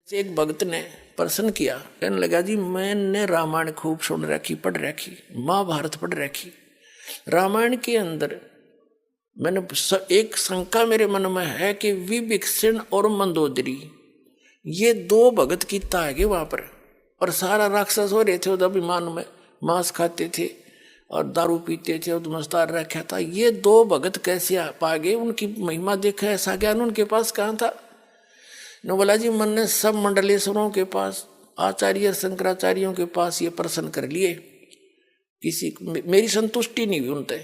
एक भक्त ने प्रश्न किया, कहने लगा जी मैंने रामायण खूब सुन रखी, पढ़ रखी, महाभारत पढ़ रखी। रामायण के अंदर मैंने एक शंका मेरे मन में है कि विभीषण और मंदोदरी ये दो भगत की तागे वहां पर, और सारा राक्षस हो रहे थे उधर अभिमान में, मांस खाते थे और दारू पीते थे और मस्तार रखा था। ये दो भगत कैसे आ गए, उनकी महिमा देखा, ऐसा ज्ञान उनके पास कहाँ था। न बोला जी मन ने सब मंडलेश्वरों के पास, आचार्य शंकराचार्यों के पास ये प्रश्न कर लिए, किसी मेरी संतुष्टि नहीं हुई उनते।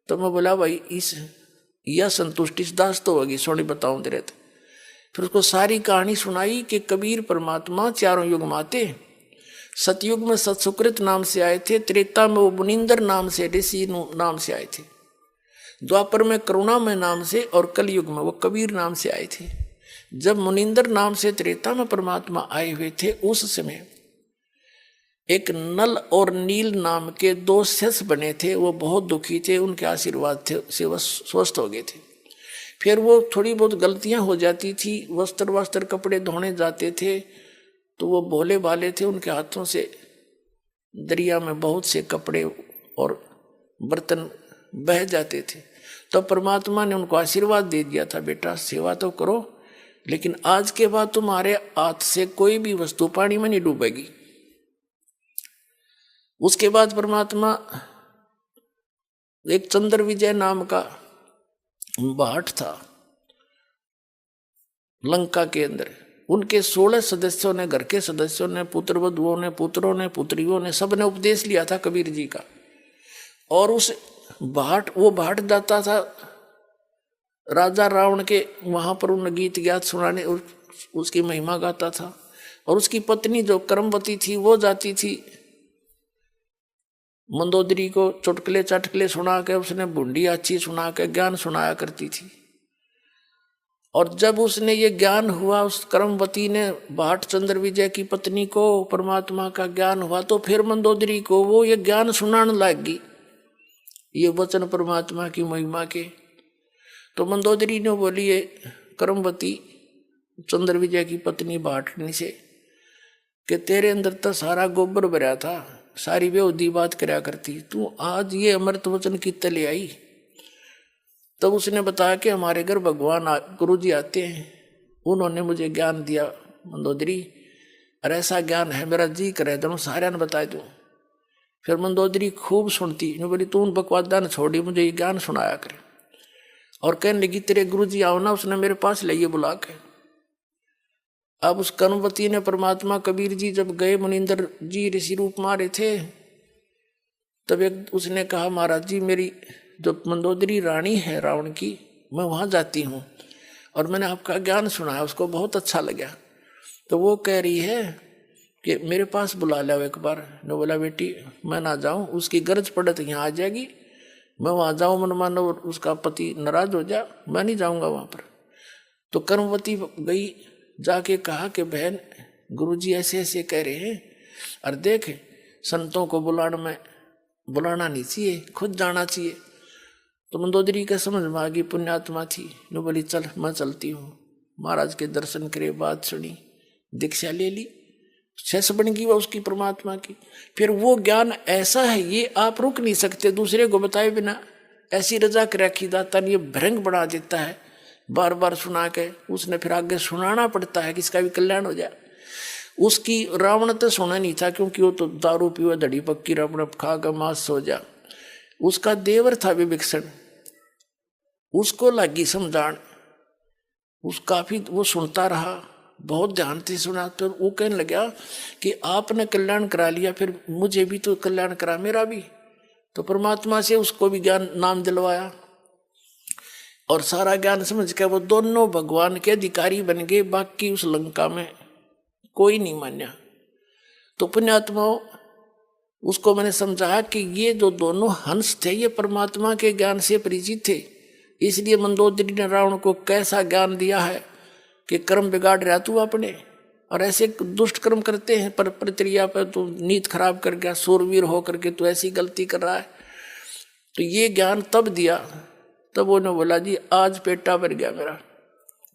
तो मैं बोला भाई इस यह संतुष्टि दास तो होगी, सोनी बताऊं तेरे थे। फिर उसको सारी कहानी सुनाई कि कबीर परमात्मा चारों युग में आते। सतयुग में सत्सुकृत नाम से आए थे, त्रेता में वो मुनिंदर नाम से, ऋषि नाम से आए थे, द्वापर में करुणामय नाम से, और कलयुग में वो कबीर नाम से आए थे। जब मुनिंदर नाम से त्रेता में परमात्मा आए हुए थे, उस समय एक नल और नील नाम के दो शिष्य बने थे। वो बहुत दुखी थे, उनके आशीर्वाद से वह स्वस्थ हो गए थे। फिर वो थोड़ी बहुत गलतियां हो जाती थी, वस्त्र कपड़े धोने जाते थे तो वो भोले भाले थे, उनके हाथों से दरिया में बहुत से कपड़े और बर्तन बह जाते थे। तो परमात्मा ने उनको आशीर्वाद दे दिया था, बेटा सेवा तो करो, लेकिन आज के बाद तुम्हारे हाथ से कोई भी वस्तु पानी में नहीं डूबेगी। उसके बाद परमात्मा एक चंद्र विजय नाम का भाट था लंका के अंदर, उनके 16 सदस्यों ने, घर के सदस्यों ने, पुत्रवधुओं ने, पुत्रों ने, पुत्रियों ने, सबने उपदेश लिया था कबीर जी का। और उस वो भाट जाता था राजा रावण के वहां पर, उन गीत ज्ञात सुनाने, उसकी महिमा गाता था। और उसकी पत्नी जो कर्मवती थी वो जाती थी मंदोदरी को चुटकुले चटकुले सुना के, उसने बूंदी अच्छी सुना के ज्ञान सुनाया करती थी। और जब उसने ये ज्ञान हुआ, उस कर्मवती ने भाट चंद्र विजय की पत्नी को परमात्मा का ज्ञान हुआ, तो फिर मंदोदरी को वो ये ज्ञान सुनाने लगी, ये वचन परमात्मा की महिमा के। तो मंदोदरी ने बोली ये कर्मवती चंद्र विजय की पत्नी भाटनी से कि तेरे अंदर तो सारा गोबर भरा था, सारी बेहूदी बात करया करती, तू आज ये अमृत वचन की तले आई। तब उसने बताया कि हमारे घर भगवान गुरु जी आते हैं, उन्होंने मुझे ज्ञान दिया मंदोदरी, और ऐसा ज्ञान है मेरा जी करे तो मैं सारे ने बता दूं। फिर मंदोदरी खूब सुनती, बोली तू उन बकवादा ने छोड़ी, मुझे ये ज्ञान सुनाया करे। और कहने लगी तेरे गुरु जी आओ ना, उसने मेरे पास लाइए बुला के। अब उस कर्मवती ने, परमात्मा कबीर जी जब गए, मुनिंदर जी ऋषि रूप मारे थे, तब एक उसने कहा महाराज जी मेरी जो मंदोदरी रानी है रावण की, मैं वहां जाती हूँ और मैंने आपका ज्ञान सुना है, उसको बहुत अच्छा लगा। तो वो कह रही है कि मेरे पास बुला लो एक बार। ने बोला बेटी मैं ना जाऊं, उसकी गरज पड़े तो यहाँ आ जाएगी, मैं वहां जाऊं मन मानो उसका पति नाराज हो जा, मैं नहीं जाऊंगा वहां पर। तो कर्मवती गई, जाके कहा कि बहन गुरुजी ऐसे ऐसे कह रहे हैं, और देख संतों को बुलाना नहीं चाहिए, खुद जाना चाहिए। तो मंदोदरी के समझ में आ गई, पुण्यात्मा थी, नो बोली चल मैं चलती हूँ। महाराज के दर्शन करे, बात सुनी, दीक्षा ले ली, शेष बन गई वह उसकी परमात्मा की। फिर वो ज्ञान ऐसा है, ये आप रुक नहीं सकते दूसरे को बताए बिना, ऐसी रजा कर रखी दाता ने, ये भ्रंग बढ़ा देता है बार बार सुना के, उसने फिर आगे सुनाना पड़ता है कि इसका भी कल्याण हो जाए। उसकी रावण तो सुना नहीं था, क्योंकि वो तो दारू पीवा धड़ी पक्की रावण खा कर मांस सो जा। उसका देवर था विभीषण, उसको लगी समझान, उस काफी वो सुनता रहा, बहुत ध्यान से सुना। तो वो कहने लगा कि आपने कल्याण करा लिया, फिर मुझे भी तो कल्याण करा मेरा भी। तो परमात्मा से उसको भी ज्ञान नाम दिलवाया, और सारा ज्ञान समझ के वो दोनों भगवान के अधिकारी बन गए। बाकी उस लंका में कोई नहीं मान्या। तो पुण्यात्माओं उसको मैंने समझाया कि ये जो दोनों हंस थे ये परमात्मा के ज्ञान से परिचित थे, इसलिए मंदोदरी ने रावण को कैसा ज्ञान दिया है कि कर्म बिगाड़ रहा तू अपने, और ऐसे दुष्ट कर्म करते हैं पर प्रक्रिया पर तू नीत खराब कर गया, सूरवीर होकर के तू ऐसी गलती कर रहा है। तो ये ज्ञान तब दिया, तब उन्होंने बोला जी आज पेटा भर गया मेरा,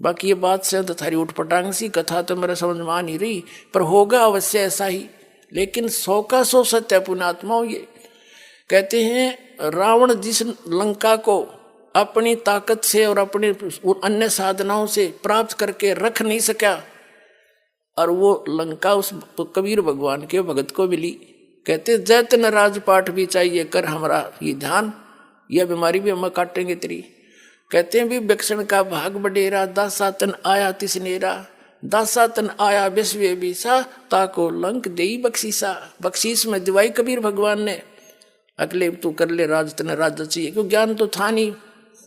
बाकी ये बात से थारी उठपटांग सी कथा तो मेरे समझ में आ नहीं रही, पर होगा अवश्य ऐसा ही। लेकिन 100 का 100 सत्य पुण्यात्माओं। ये कहते हैं रावण जिस लंका को अपनी ताकत से और अपने अन्य साधनाओं से प्राप्त करके रख नहीं सका, और वो लंका उस कबीर भगवान के भगत को मिली। कहते जैतन राजपाट भी चाहिए कर हमारा ये ध्यान, यह बीमारी भी हम काटेंगे तेरी। कहते हैं भी विक्षण का भाग बडेरा, दासातन आया तिसनेरा, दासातन आया विश्व बीसा, ताको लंक देई बख्शीसा। बख्शीश में दिवाई कबीर भगवान ने, अगले तू कर ले राज, तने राज चाहिए, क्योंकि ज्ञान तो था नहीं,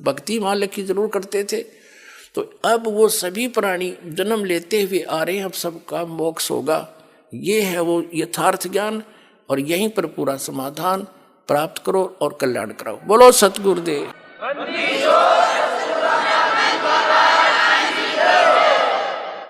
भक्ति मालिक की जरूर करते थे। तो अब वो सभी प्राणी जन्म लेते हुए आ रहे हैं, अब सबका मोक्ष होगा। ये है वो यथार्थ ज्ञान, और यहीं पर पूरा समाधान प्राप्त करो और कल्याण कराओ। बोलो सतगुरुदेव।